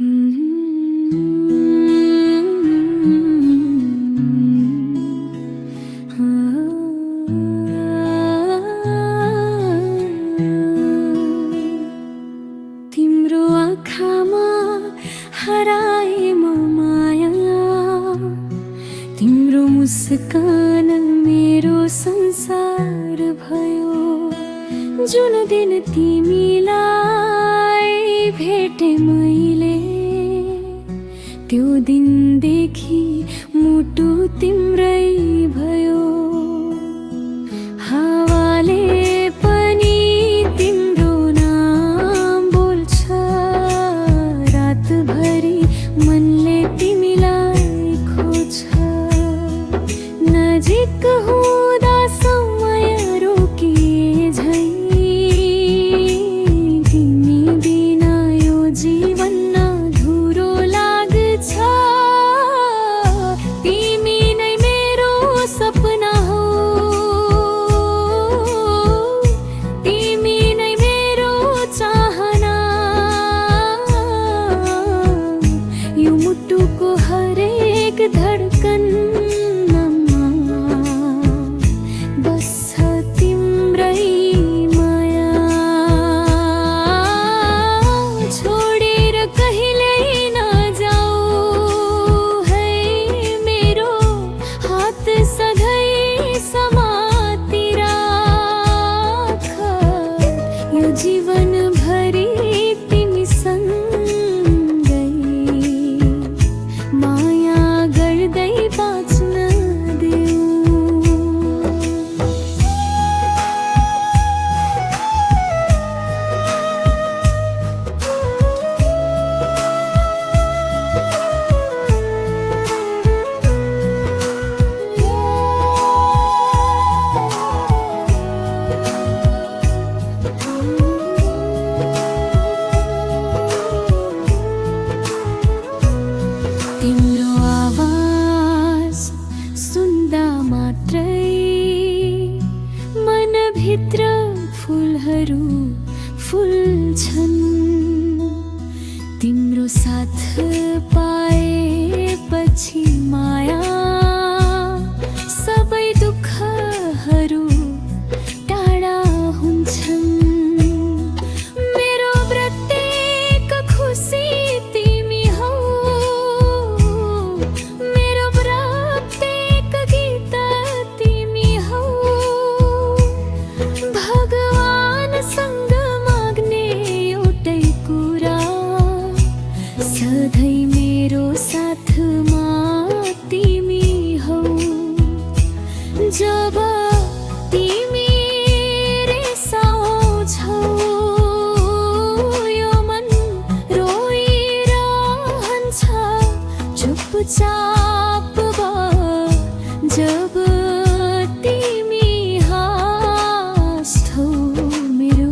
तिम्रो आँखामा हराए म माया, तिम्रो मुस्कान मेरो संसार भयो। जुन दिन तिमीलाई भेटे मैले, त्यो दिनदेखि मुटु तिम्रै भयो। हावाले पनि तिम्रो नाम बोल्छ, रातभरि मनले तिमीलाई खोज्छ। नजिक हुँदा समय रोकिए झै, तिमी बिना यो जीवन अधुरो लाग्छ। तिमी नै मेरो सपना हो, तिमी नै मेरो चाहना। यो मुटुको हरेक धडकन जीवन भरि तिमी सँगै माया गर्दै बाँच्न देऊ। तिम्रो आवाज सुन्दा मात्रै मनभित्र फुलहरू फुल्छन्। तिम्रो साथ पाएपछि माया सबै दुःखहरू टाढा हुन्छन्। मेरो प्रत्येक खुसी तिमी हौ, मेरो प्रत्येक गीत तिमी हौ। भगवानसँग माग्ने एउटै कुरा, सधैँ मेरो साथमा तिमी हौ। जब तिमी रिसाउँछौ, यो मन रोइरहन्छ चुपचाप। जब तिमी हाँस्छौ, मेरो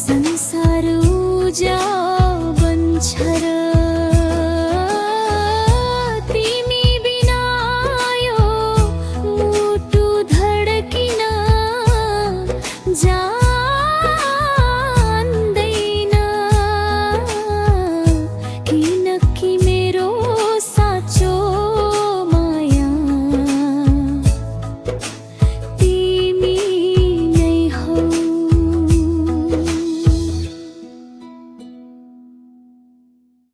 संसार उज्यालो बन्छ र। तिमी बिना यो मुटु धड्किन जान्दैन। किन